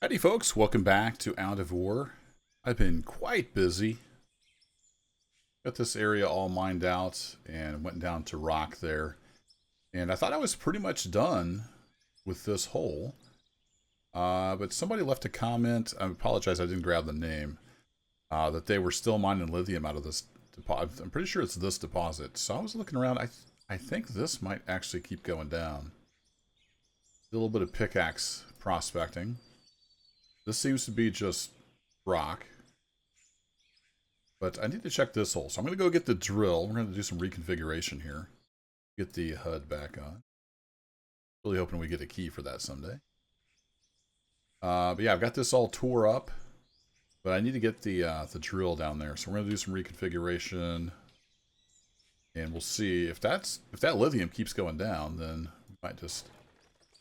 Howdy folks, welcome back to Out of War. I've been quite busy. Got this area all mined out and went down to rock there. And I thought I was pretty much done with this hole. But somebody left a comment, I apologize I didn't grab the name, that they were still mining lithium out of this deposit. I'm pretty sure it's this deposit. So I was looking around, I think this might actually keep going down. A little bit of pickaxe prospecting. This seems to be just rock. But I need to check this hole. So I'm going to go get the drill. We're going to do some reconfiguration here. Get the HUD back on. Really hoping we get a key for that someday. But yeah, I've got this all tore up. But I need to get the drill down there. So we're going to do some reconfiguration. And we'll see if that lithium keeps going down, then we might just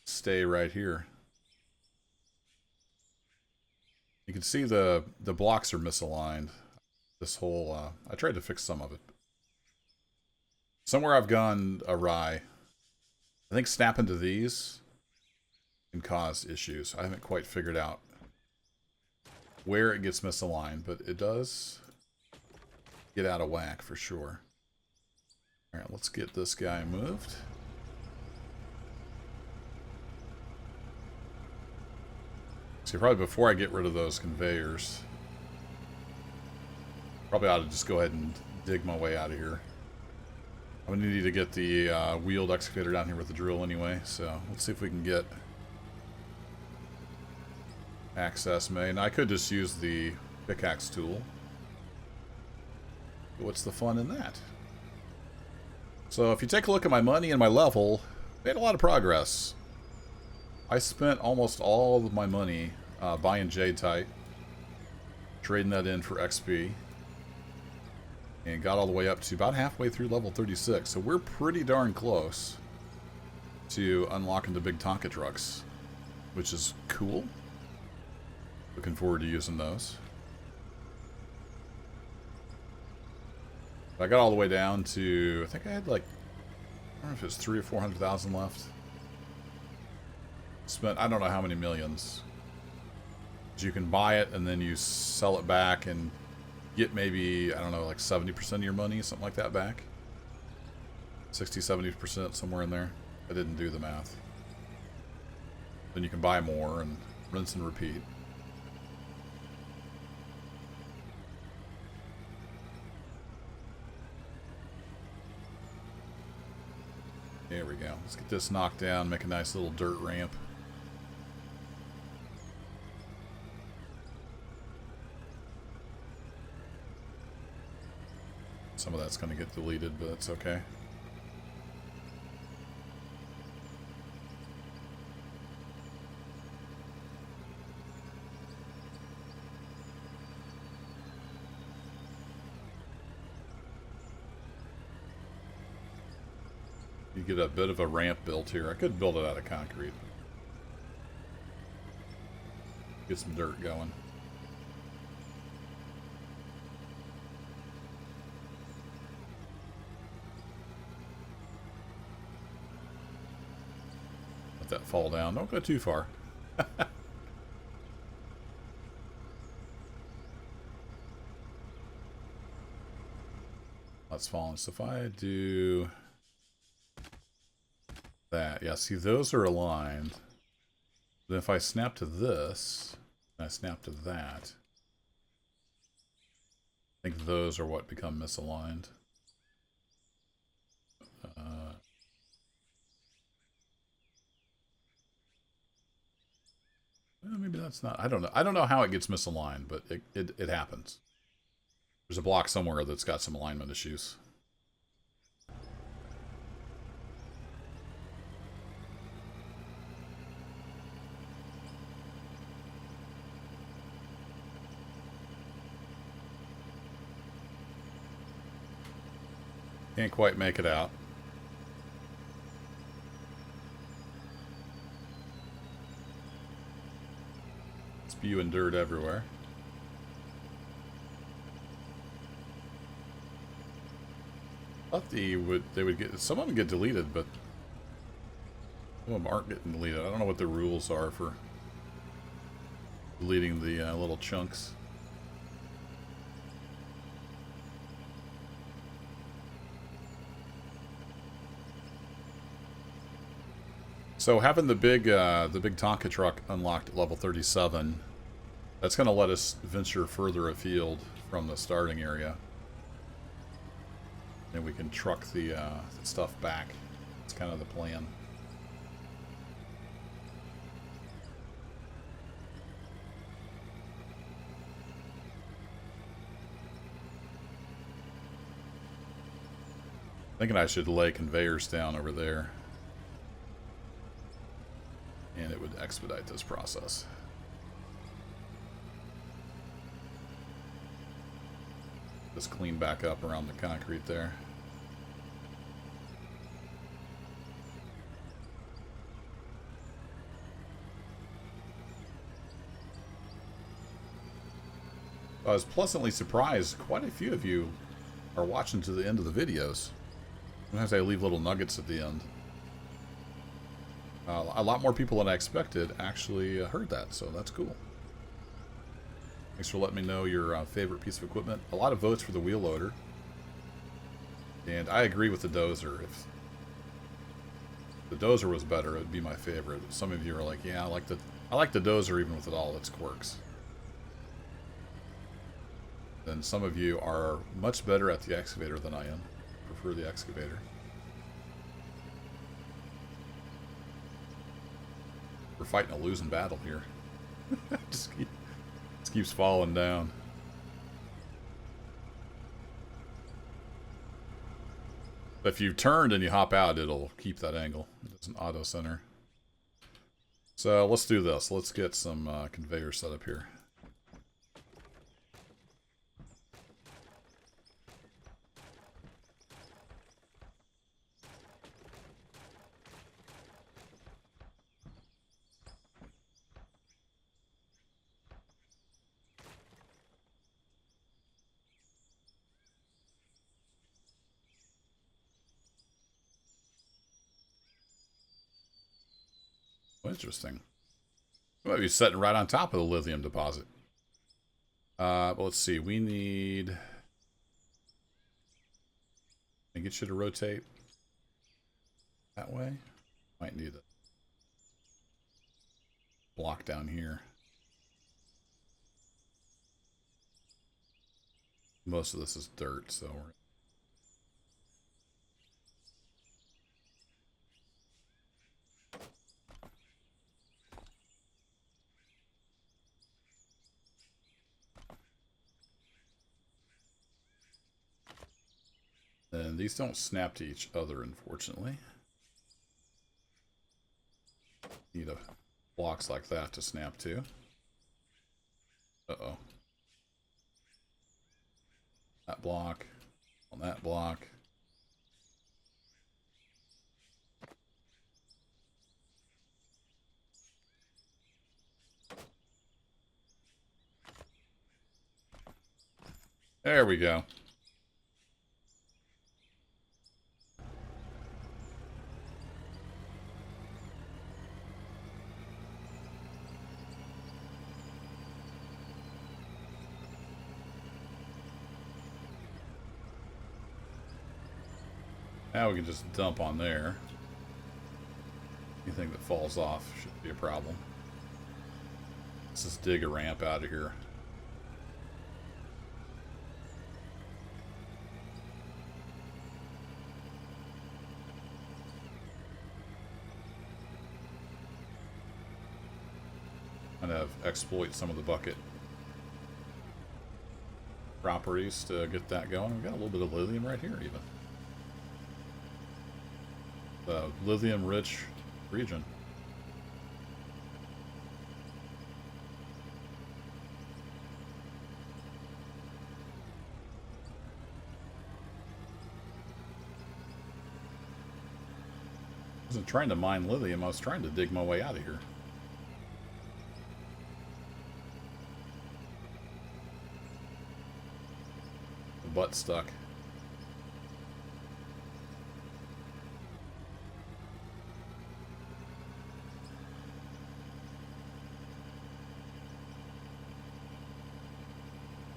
stay right here. You can see the blocks are misaligned. This whole, I tried to fix some of it. Somewhere I've gone awry. I think snapping to these can cause issues. I haven't quite figured out where it gets misaligned, but it does get out of whack for sure. Alright, let's get this guy moved. See, probably before I get rid of those conveyors, probably ought to just go ahead and dig my way out of here. I'm going to need to get the wheeled excavator down here with the drill anyway, so let's see if we can get access made. And I could just use the pickaxe tool. But what's the fun in that? So if you take a look at my money and my level, made a lot of progress. I spent almost all of my money buying Jade-Tite, trading that in for XP, and got all the way up to about halfway through level 36. So we're pretty darn close to unlocking the big Tonka trucks, which is cool. Looking forward to using those. I got all the way down to, I think I had like, I don't know if it's 300,000 or 400,000 left. Spent I don't know how many millions. You can buy it and then you sell it back and get maybe, I don't know, like 70% of your money, something like that back. 60-70%, somewhere in there. I didn't do the math. Then you can buy more and rinse and repeat. There we go. Let's get this knocked down, make a nice little dirt ramp. Some of that's going to get deleted, but that's okay. You get a bit of a ramp built here. I could build it out of concrete. Get some dirt going. Let that fall down. Don't go too far. That's falling. So if I do that, yeah, see, those are aligned. Then if I snap to this, and I snap to that, I think those are what become misaligned. Well, maybe that's not. I don't know. I don't know how it gets misaligned, but it happens. There's a block somewhere that's got some alignment issues. Can't quite make it out. Spewing dirt everywhere. Thought they would get, some of them get deleted, but some of them aren't getting deleted. I don't know what the rules are for Deleting the little chunks. So having the big Tonka truck unlocked at level 37, that's going to let us venture further afield from the starting area. And we can truck the stuff back. That's kind of the plan. Thinking I should lay conveyors down over there. And it would expedite this process. Just clean back up around the concrete there. I was pleasantly surprised. Quite a few of you are watching to the end of the videos. Sometimes I leave little nuggets at the end. A lot more people than I expected actually heard that, so that's cool. Thanks for letting me know your favorite piece of equipment. A lot of votes for the wheel loader. And I agree with the dozer. If the dozer was better, it would be my favorite. Some of you are like, yeah, I like the dozer even with all its quirks. Then some of you are much better at the excavator than I am. Prefer the excavator. We're fighting a losing battle here. just keeps falling down. If you turned and you hop out, it'll keep that angle. It's an auto center. So let's do this. Let's get some conveyor set up here. Interesting. We might be sitting right on top of the lithium deposit. But let's see. We need... I get you to rotate that way. Might need a block down here. Most of this is dirt, so we're... And these don't snap to each other, unfortunately. Need a blocks like that to snap to. Uh-oh. That block. On that block. There we go. Now we can just dump on there. Anything that falls off shouldn't be a problem. Let's just dig a ramp out of here. Kind of exploit some of the bucket properties to get that going. We've got a little bit of lithium right here even. The lithium-rich region. I wasn't trying to mine lithium, I was trying to dig my way out of here. The butt stuck.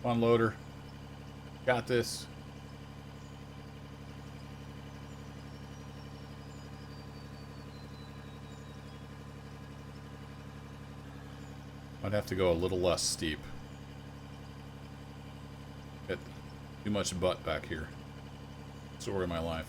Come on, loader. Got this. Might have to go a little less steep. Get too much butt back here. Story of my life.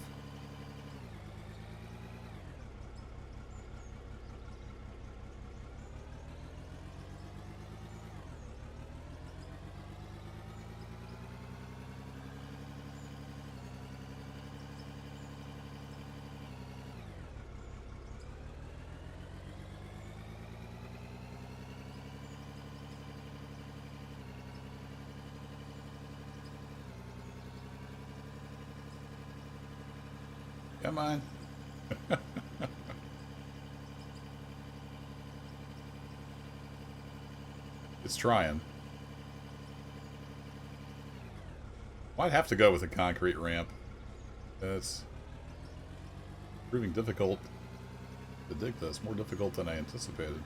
Come on. It's trying. Might have to go with a concrete ramp. It's proving difficult to dig this. More difficult than I anticipated.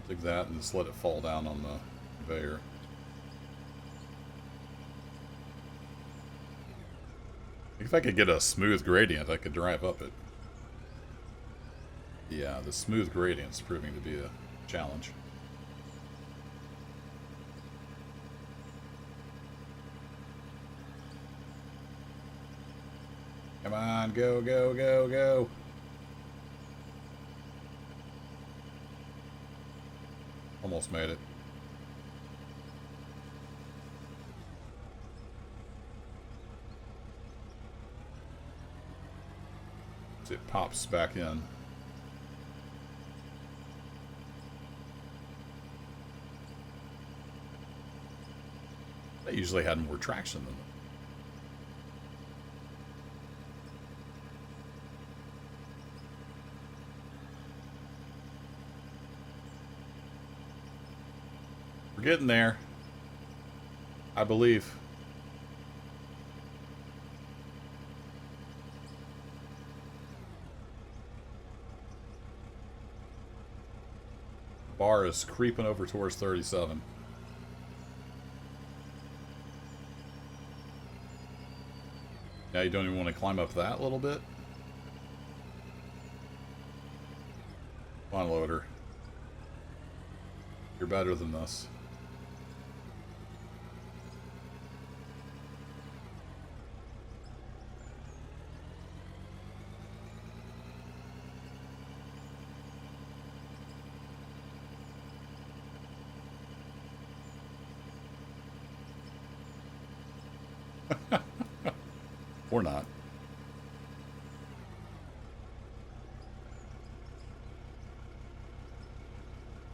Dig that and just let it fall down on the conveyor. If I could get a smooth gradient, I could drive up it. Yeah, the smooth gradient's proving to be a challenge. Come on, go, go, go, go. Almost made it. See, it pops back in. That usually had more traction than it. We're getting there. I believe. Bar is creeping over towards 37. Now you don't even want to climb up that little bit? Come on, loader. You're better than this. Or not.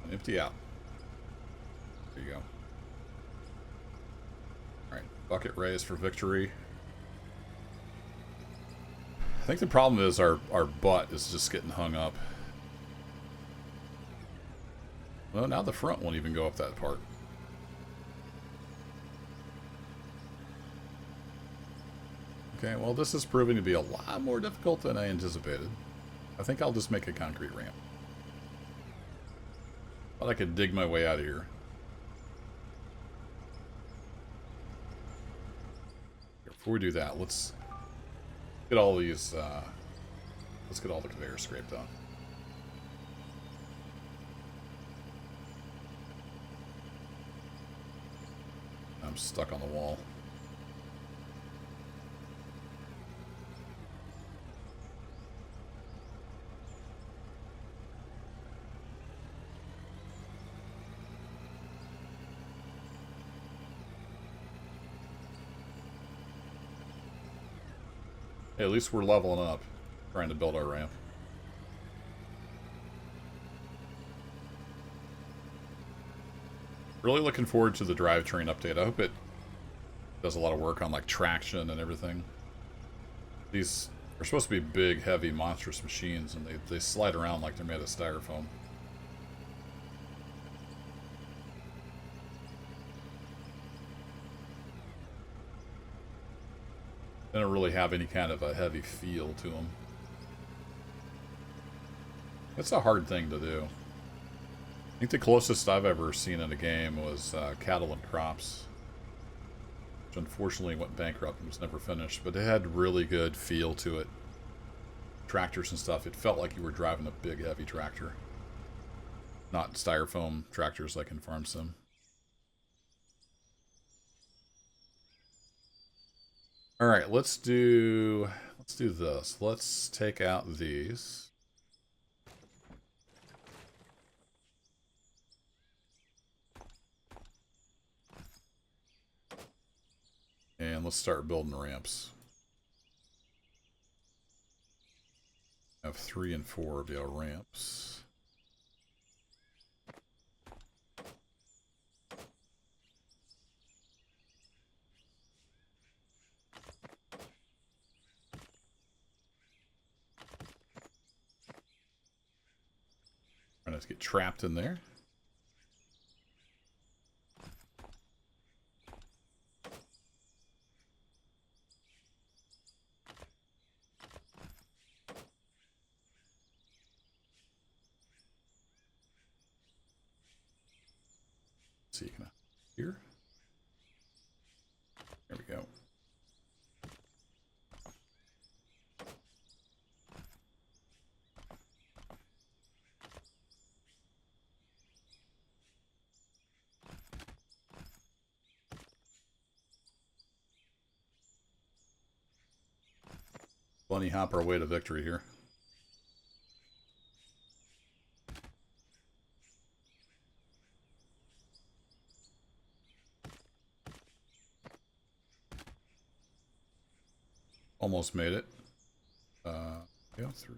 And empty out. There you go. Alright, bucket raised for victory. I think the problem is our butt is just getting hung up. Well, now the front won't even go up that part. Okay, well, this is proving to be a lot more difficult than I anticipated. I think I'll just make a concrete ramp. Thought I could dig my way out of here. Before we do that, let's get all these, let's get all the conveyors scraped on. I'm stuck on the wall. Hey, at least we're leveling up, trying to build our ramp. Really looking forward to the drivetrain update. I hope it does a lot of work on like traction and everything. These are supposed to be big, heavy, monstrous machines, and they slide around like they're made of styrofoam. They don't really have any kind of a heavy feel to them. It's a hard thing to do. I think the closest I've ever seen in a game was Cattle and Crops, which unfortunately went bankrupt and was never finished, but it had really good feel to it. Tractors and stuff, it felt like you were driving a big heavy tractor, not styrofoam tractors like in Farm Sim. All right, let's do this. Let's take out these. And let's start building ramps. I have 3 and 4 of your ramps. Trying not to get trapped in there. See, you can here. There we go. Bunny hop our way to victory here. Almost made it. Yeah, 3.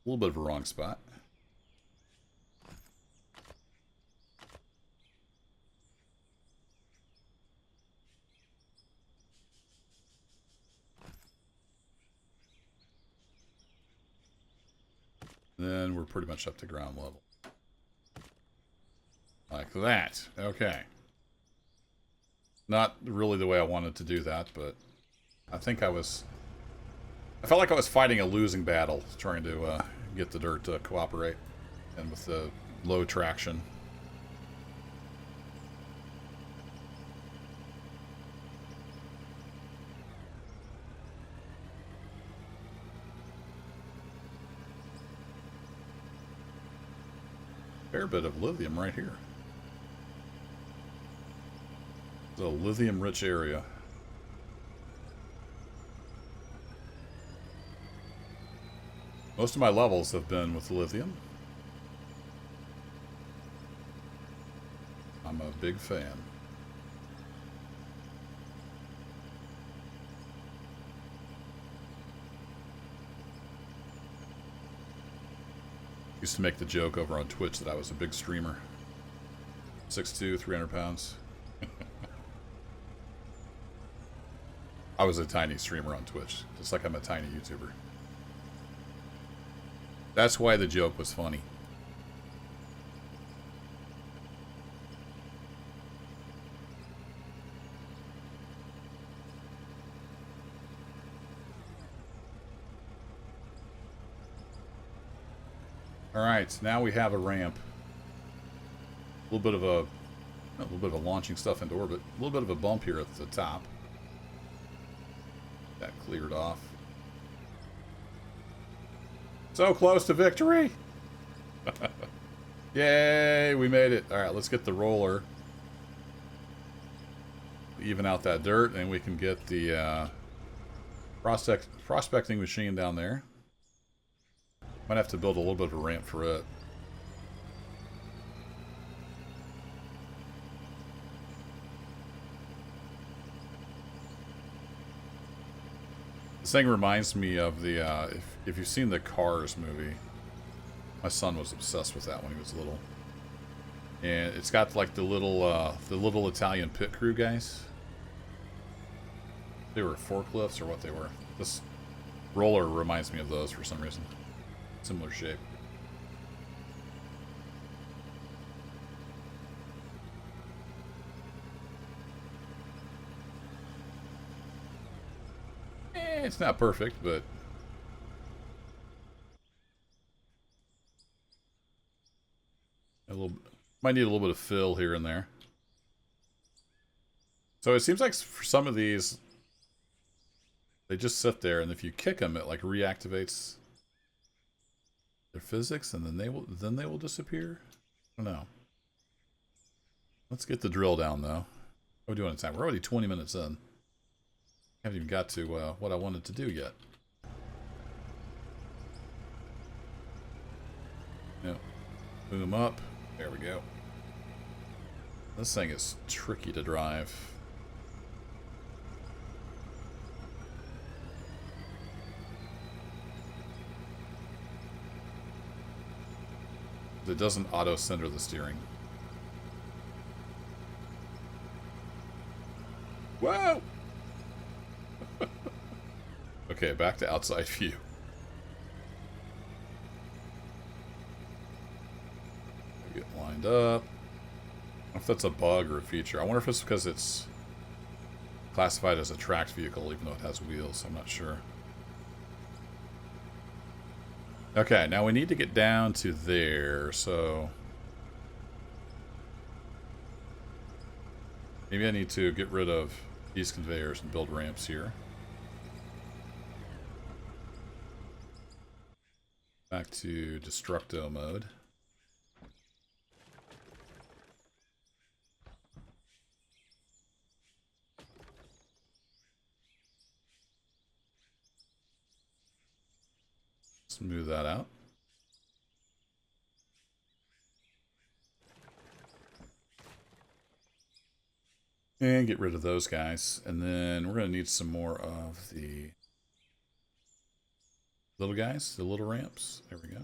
A little bit of a wrong spot. Then we're pretty much up to ground level. Like that. Okay. Not really the way I wanted to do that, but I think I felt like I was fighting a losing battle trying to get the dirt to cooperate, and with the low traction. Fair bit of lithium right here. It's a lithium-rich area. Most of my levels have been with lithium. I'm a big fan. Used to make the joke over on Twitch that I was a big streamer. 6'2", 300 pounds. I was a tiny streamer on Twitch, just like I'm a tiny YouTuber. That's why the joke was funny. Alright, now we have a ramp. A little bit of a launching stuff into orbit. A little bit of a bump here at the top. That cleared off. So close to victory! Yay, we made it. Alright, let's get the roller. Even out that dirt, and we can get the prospecting machine down there. Might have to build a little bit of a ramp for it. This thing reminds me of the, if you've seen the Cars movie. My son was obsessed with that when he was little. And it's got like the little Italian pit crew guys. They were forklifts or what they were. This roller reminds me of those for some reason. similar shape. It's not perfect, but might need a little bit of fill here and there. So it seems like for some of these, they just sit there, and if you kick them, it like reactivates their physics, and then they will disappear. I don't know. Let's get the drill down though. What are we doing in time? We're already 20 minutes in. Haven't even got to what I wanted to do yet. Yep. Boom up. There we go. This thing is tricky to drive. It doesn't auto-center the steering. Whoa! Okay, back to outside view. Get lined up. I don't know if that's a bug or a feature. I wonder if it's because it's classified as a tracked vehicle, even though it has wheels. I'm not sure. Okay, now we need to get down to there, so maybe I need to get rid of these conveyors and build ramps here. Back to Destructo mode. Smooth that out. And get rid of those guys. And then we're going to need some more of the little guys, the little ramps. There we go.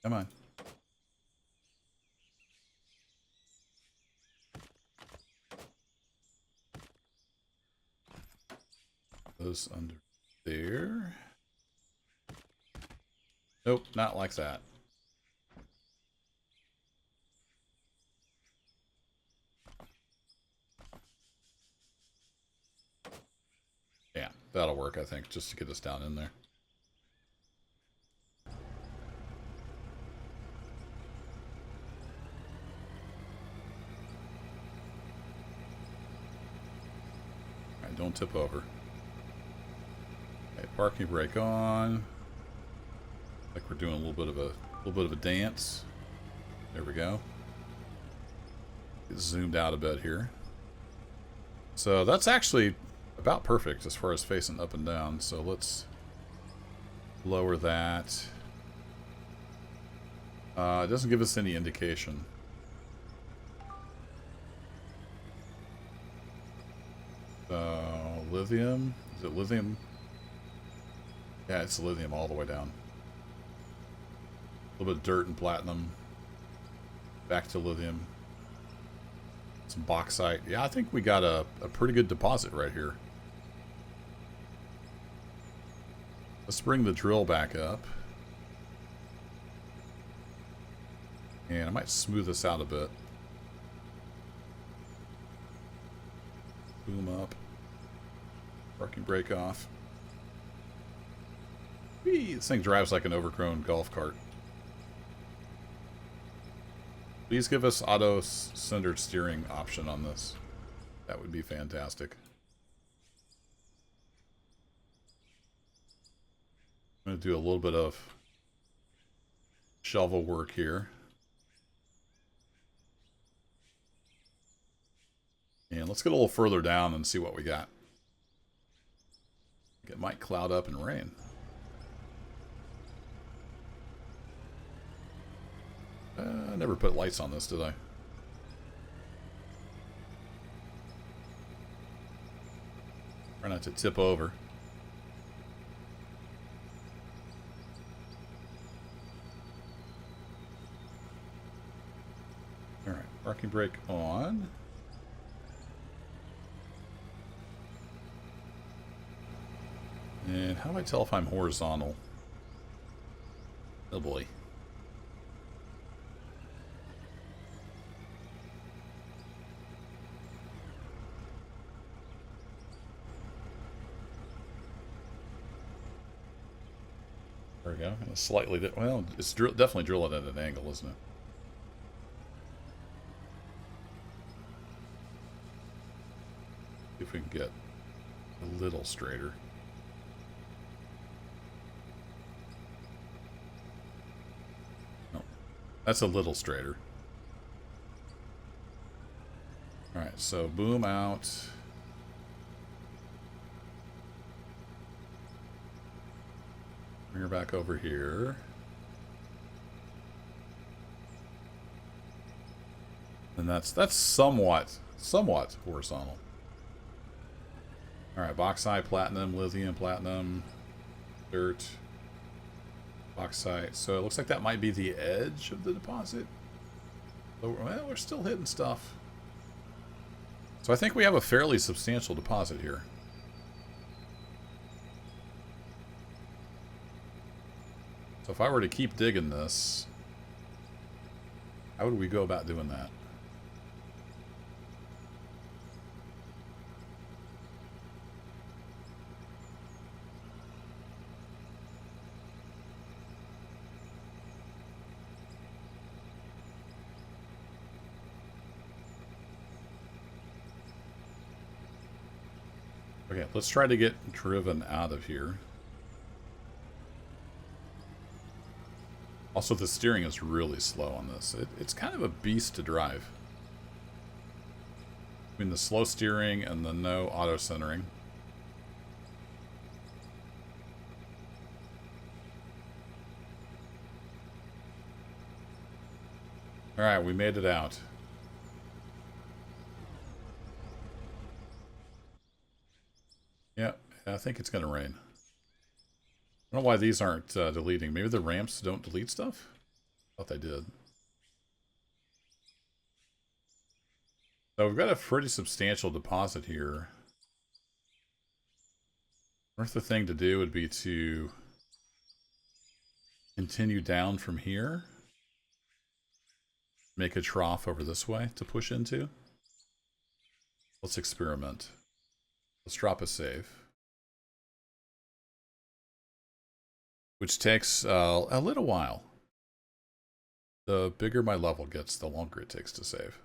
Come on. Those under there. Nope, not like that. Yeah, that'll work, I think, just to get us down in there. Alright, don't tip over. Okay, parking brake on. Like we're doing a little bit of a dance. There we go. Get zoomed out a bit here. So that's actually about perfect as far as facing up and down. So let's lower that. It doesn't give us any indication. Lithium? Is it lithium? Yeah, it's lithium all the way down. A little bit of dirt and platinum. Back to lithium. Some bauxite. Yeah, I think we got a pretty good deposit right here. Let's bring the drill back up. And I might smooth this out a bit. Boom up. Parking brake off. Whee, this thing drives like an overgrown golf cart. Please give us auto-centered steering option on this. That would be fantastic. I'm going to do a little bit of shovel work here. And let's get a little further down and see what we got. It might cloud up and rain. I never put lights on this, did I? Try not to tip over. Parking brake on. And how do I tell if I'm horizontal? Oh boy. There we go. Slightly, well, it's definitely drilling at an angle, isn't it? See if we can get a little straighter. No, that's a little straighter. All right, so boom out. Bring her back over here. And that's somewhat horizontal. All right, bauxite, platinum, lithium, platinum, dirt, bauxite. So it looks like that might be the edge of the deposit. But well, we're still hitting stuff. So I think we have a fairly substantial deposit here. So if I were to keep digging this, how would we go about doing that? Okay, let's try to get driven out of here. Also, the steering is really slow on this. It's kind of a beast to drive. I mean, the slow steering and the no auto-centering. Alright, we made it out. Yeah, I think it's going to rain. I don't know why these aren't deleting. Maybe the ramps don't delete stuff? I thought they did. So we've got a pretty substantial deposit here. I wonder if the thing to do would be to continue down from here. Make a trough over this way to push into. Let's experiment. Let's drop a save. Which takes a little while. The bigger my level gets, the longer it takes to save.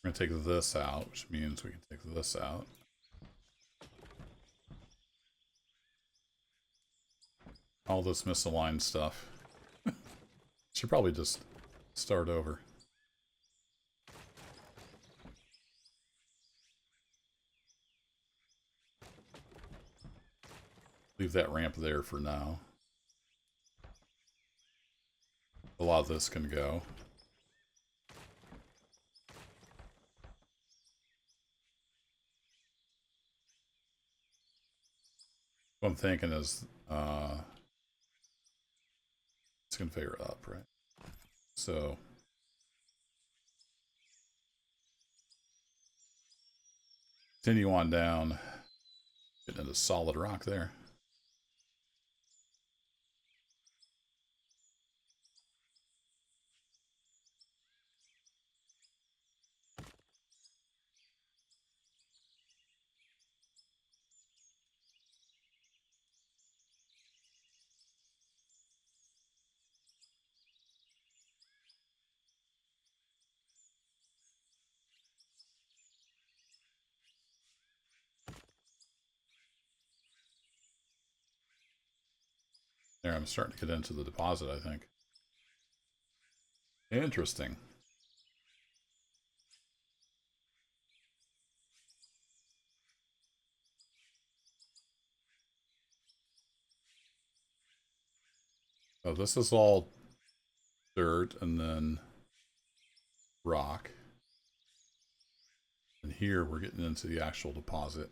We're going to take this out, which means we can take this out. All this misaligned stuff. Should probably just start over. Leave that ramp there for now. A lot of this can go. What I'm thinking is it's conveyor up, right? So continue on down. Getting into solid rock there. There, I'm starting to get into the deposit, I think. Interesting. Oh, this is all dirt and then rock. And here we're getting into the actual deposit.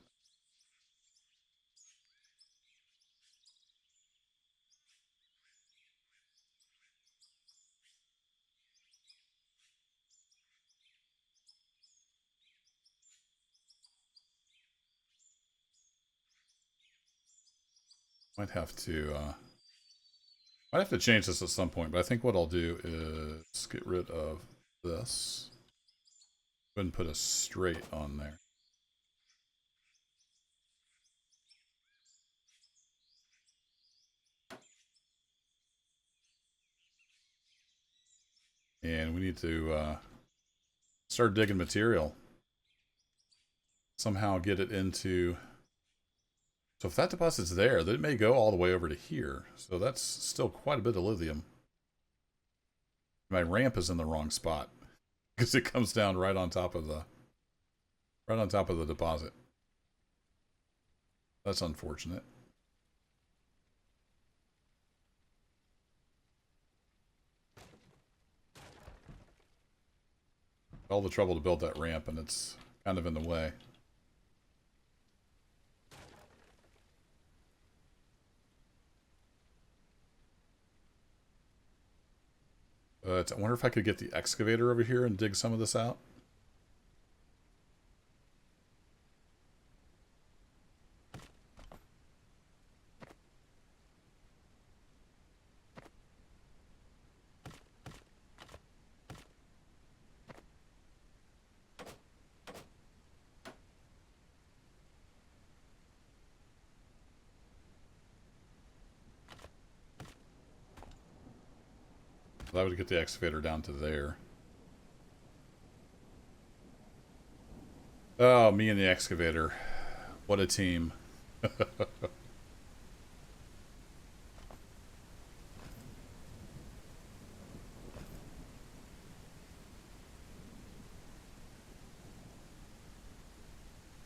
Might have to change this at some point, but I think what I'll do is get rid of this. Go ahead and put a straight on there. And we need to start digging material. Somehow get it into... So if that deposit's there, then it may go all the way over to here. So that's still quite a bit of lithium. My ramp is in the wrong spot because it comes down right on top of the deposit. That's unfortunate. All the trouble to build that ramp, and it's kind of in the way. I wonder if I could get the excavator over here and dig some of this out. That would get the excavator down to there. Oh, me and the excavator. What a team. Get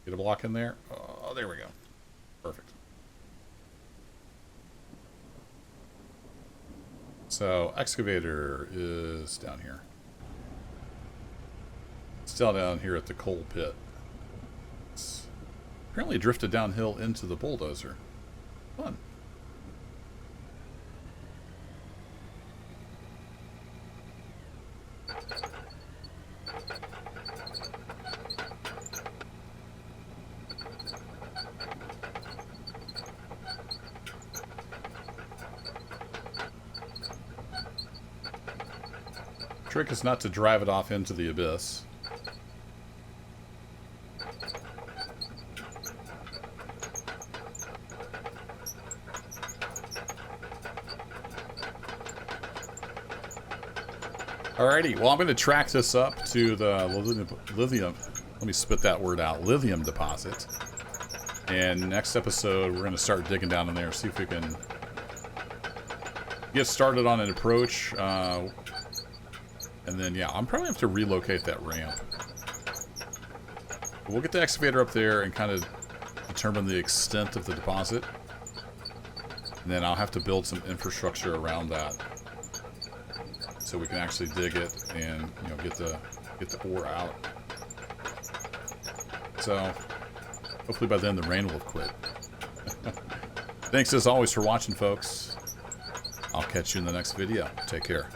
a block in there. Oh, there we go. Perfect. So, excavator is down here. It's still down here at the coal pit. It's apparently drifted downhill into the bulldozer. Fun. Trick is not to drive it off into the abyss. Alrighty, well I'm going to track this up to the lithium, let me spit that word out, lithium deposit. And next episode we're going to start digging down in there, see if we can get started on an approach. And then, yeah, I'm probably going to have to relocate that ramp. We'll get the excavator up there and kind of determine the extent of the deposit. And then I'll have to build some infrastructure around that, so we can actually dig it and, you know, get the ore out. So hopefully by then the rain will have quit. Thanks as always for watching, folks. I'll catch you in the next video. Take care.